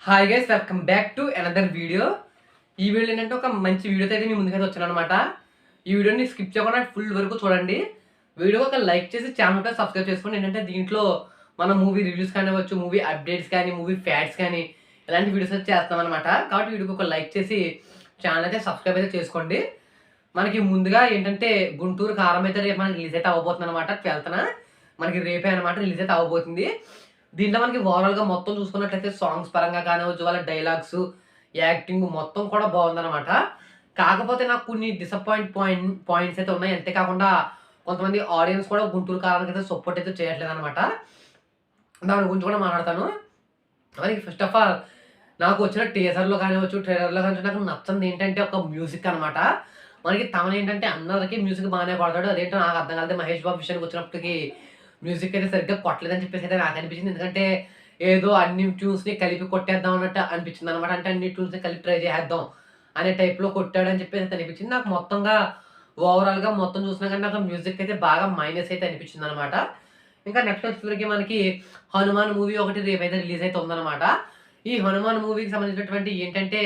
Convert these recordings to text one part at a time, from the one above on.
Hi guys, welcome back to another video. ఈ video ఏంటంటే ఒక మంచి వీడియోతో అయితే మీ ముందుకైతే వచ్చాను అనమాట. ఈ వీడియోని స్కిప్ చేయకుండా ఫుల్ వరకు చూడండి. వీడియో ఒక లైక్ చేసి ఛానల్కి సబ్స్క్రైబ్ చేసుకోండి. ఏంటంటే దీంట్లో మన మూవీ రివ్యూస్ కానివ్వచ్చు, మూవీ అప్డేట్స్ కానీ, మూవీ ఫ్యాక్ట్స్ కానీ ఇలాంటి వీడియోస్ అయితే చేస్తాం అనమాట. కాబట్టి వీడియోకి ఒక లైక్ చేసి ఛానల్ అయితే సబ్స్క్రైబ్ అయితే చేసుకోండి. మనకి ముందుగా ఏంటంటే గుంటూరు కారం అయితే రేపు మనకి రిలీజ్ అయితే అవ్వబోతుంది అనమాట. 12న మనకి రేపే అనమాట రిలీజ్ అయితే అవ్వబోతుంది. దీంట్లో మనకి ఓవరాల్‌గా మొత్తం చూసుకున్నట్లయితే సాంగ్స్ పరంగా కానివ్వచ్చు, వాళ్ళ డైలాగ్స్, యాక్టింగ్ మొత్తం కూడా బాగుందనమాట. కాకపోతే నాకు కొన్ని పాయింట్స్ అయితే ఉన్నాయి. అంతే కాకుండా కొంతమంది ఆడియన్స్ కూడా గుంటూరు కారానికి అయితే సపోర్ట్ అయితే చేయట్లేదనమాట. దాని గురించి కూడా మాట్లాడతాను. మరి ఫస్ట్ ఆఫ్ ఆల్ నాకు వచ్చిన టీజర్‌లో కానివ్వచ్చు, ట్రైలర్‌లో కానివ్వచ్చు నాకు నచ్చనిది ఏంటంటే ఒక మ్యూజిక్ అనమాట. మనకి తమన్ ఏంటంటే అందరికి మ్యూజిక్ బాగానే కొడతాడు. అదేంటో నాకు అర్థం కాలేదు. మహేష్ బాబు విషయానికి వచ్చినప్పటికి మ్యూజిక్ అయితే సరిగ్గా కొట్టలేదని చెప్పేసి అయితే నాకు అనిపించింది. ఎందుకంటే ఏదో అన్ని ట్యూన్స్‌ని కలిపి కొట్టేద్దాం అన్నట్టు అనిపించిందనమాట. అంటే అన్ని ట్యూన్స్‌ని కలిపి ట్రై చేసేద్దాం అనే టైప్‌లో కొట్టాడని చెప్పేసి అయితే అనిపించింది. నాకు మొత్తంగా ఓవరాల్‌గా మొత్తం చూసినా గానీ నాకు మ్యూజిక్ అయితే బాగా మైనస్ అయితే అనిపించిందనమాట. ఇంకా నెక్స్ట్ వచ్చేసరికి మనకి 'హనుమాన్' మూవీ ఒకటి రేపైతే రిలీజ్ అయితే ఉందనమాట. ఈ 'హనుమాన్' మూవీకి సంబంధించినటువంటి ఏంటంటే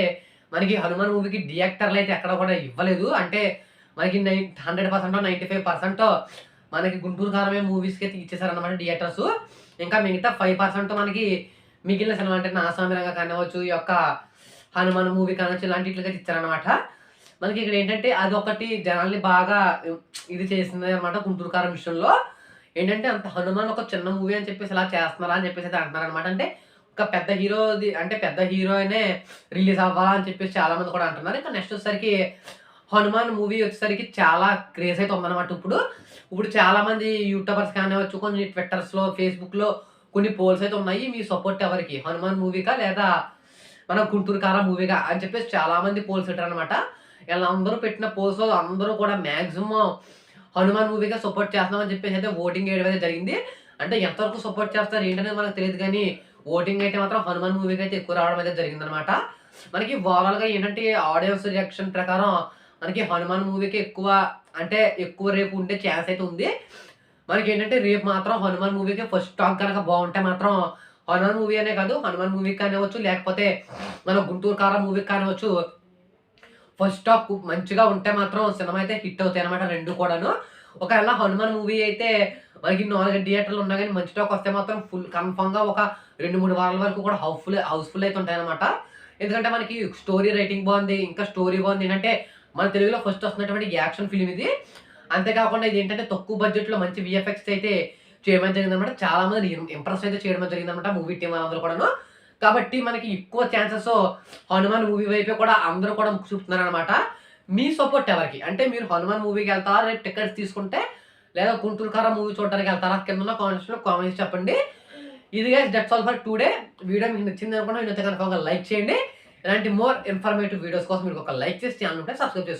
మనకి 'హనుమాన్' మూవీకి థియేటర్‌లు అయితే ఎక్కడ కూడా ఇవ్వలేదు. అంటే మనకి 100% 95% మనకి 'గుంటూరు కారమే' మూవీస్‌కి అయితే ఇచ్చేసారనమాట థియేటర్స్. ఇంకా మిగతా 5% మనకి మిగిలిన సినిమా అంటే 'నా సామిరంగ' కానివ్వచ్చు, ఈ యొక్క 'హనుమాన్' మూవీ కానివచ్చు ఇలాంటి ఈట్లికైతే ఇచ్చారనమాట. మనకి ఇక్కడ ఏంటంటే అదొకటి జనాల్ని బాగా ఇది చేసింది అనమాట 'గుంటూరు కారం' విషయంలో. ఏంటంటే అంత 'హనుమాన్' ఒక చిన్న మూవీ అని చెప్పేసి ఇలా చేస్తున్నారా అని చెప్పేసి అయితే అంటున్నారనమాట. అంటే ఒక పెద్ద హీరోది అంటే పెద్ద హీరోయినే రిలీజ్ అవ్వాలా అని చెప్పేసి చాలామంది కూడా అంటున్నారు. ఇంకా నెక్స్ట్ వచ్చేసరికి 'హనుమాన్' మూవీ వచ్చేసరికి చాలా క్రేజ్ అయితే ఉందన్నమాట ఇప్పుడు. ఇప్పుడు చాలామంది యూట్యూబర్స్ కానివ్వచ్చు, కొన్ని ట్విట్టర్స్‌లో, ఫేస్‌బుక్‌లో కొన్ని పోల్స్ అయితే ఉన్నాయి. మీ సపోర్ట్ ఎవరికి? 'హనుమాన్' మూవీకా లేదా మన 'గుంటూరు కారం' మూవీకా అని చెప్పేసి చాలామంది పోల్స్ పెట్టారనమాట. ఈళ్ళందరూ పెట్టిన పోల్స్‌లో అందరూ కూడా మాక్సిమం 'హనుమాన్' మూవీకే సపోర్ట్ చేస్తున్నామని చెప్పేసి అయితే ఓటింగ్ ఏయడం అయితే జరిగింది. అంటే ఎంతవరకు సపోర్ట్ చేస్తారు ఏంటనేది మనకు తెలీదు గానీ, ఓటింగ్ అయితే మాత్రం 'హనుమాన్' మూవీకి అయితే ఎక్కువ రావడం అయితే జరిగిందనమాట. మనకి ఓవరాల్‌గా ఏంటంటే ఆడియన్స్ రియాక్షన్ ప్రకారం మనకి 'హనుమాన్' మూవీకి ఎక్కువ అంటే ఎక్కువ రేపు ఉండే ఛాన్స్ అయితే ఉంది. మనకేంటంటే రేపు మాత్రం 'హనుమాన్' మూవీకి ఫస్ట్ టాక్ గనక బావుంటే మాత్రం 'హనుమాన్' మూవీ అనే కాదు 'హనుమాన్' మూవీకి కానివ్వచ్చు, లేకపోతే మన 'గుంటూరు కారం' మూవీకి కానివ్వచ్చు ఫస్ట్ టాక్ మంచిగా ఉంటే మాత్రం సినిమా అయితే హిట్ అవుతాయన్నమాట 2 కూడాను. ఒకవేళ 'హనుమాన్' మూవీ అయితే మనకి 4 థియేటర్‌లు ఉన్నా గాని మంచి టాక్ వస్తే మాత్రం ఫుల్ కన్ఫర్మ్‌గా ఒక 2, 3 వారాల వరకు కూడా హౌస్‌ఫుల్ అయితే ఉంటాయన్నమాట. ఎందుకంటే మనకి స్టోరీ రైటింగ్ బావుంది. ఇంకా స్టోరీ బావుంది. ఏంటంటే మన తెలుగులో ఫస్ట్ వస్తున్నటువంటి యాక్షన్ ఫిల్మ్ ఇది. అంతే కాకుండా ఇదేంటంటే తక్కువ బడ్జెట్‌లో మంచి వీఎఫ్ఎక్స్ అయితే చేయడం జరిగిందన్నమాట. చాలా మందిని ఇంప్రెస్ అయితే చేయడం జరిగిందన్నమాట మూవీ టీమ్ వాళ్ళందరూ కూడాను. కాబట్టి మనకి ఎక్కువ ఛాన్సెస్ 'హనుమాన్' మూవీ వైపే కూడా అందరూ కూడా మొగ్గు చూపుతున్నారనమాట. మీ సపోర్ట్ ఎవరికి? అంటే మీరు 'హనుమాన్' మూవీకెళ్తారా? రేపు టికెట్స్ తీసుకుంటే లేదా 'గుంటూరు కారం' మూవీ చూడడానికెళ్తారా? కిందున్న కామెంట్స్‌లో కామెంట్స్ చెప్పండి. ఇది guys that's all for today. Video మీకు నచ్చింది అనుకుంటే నచ్చితే కనుక ఒక లైక్ చేయండి. ఇలాంటి మోర్ ఇన్ఫర్మేటివ్ వీడియోస్ కోసం మీరు ఒక లైక్ చేసి ఛానెల్ ఉంటే సబ్స్క్రైబ్ చేసుకోండి.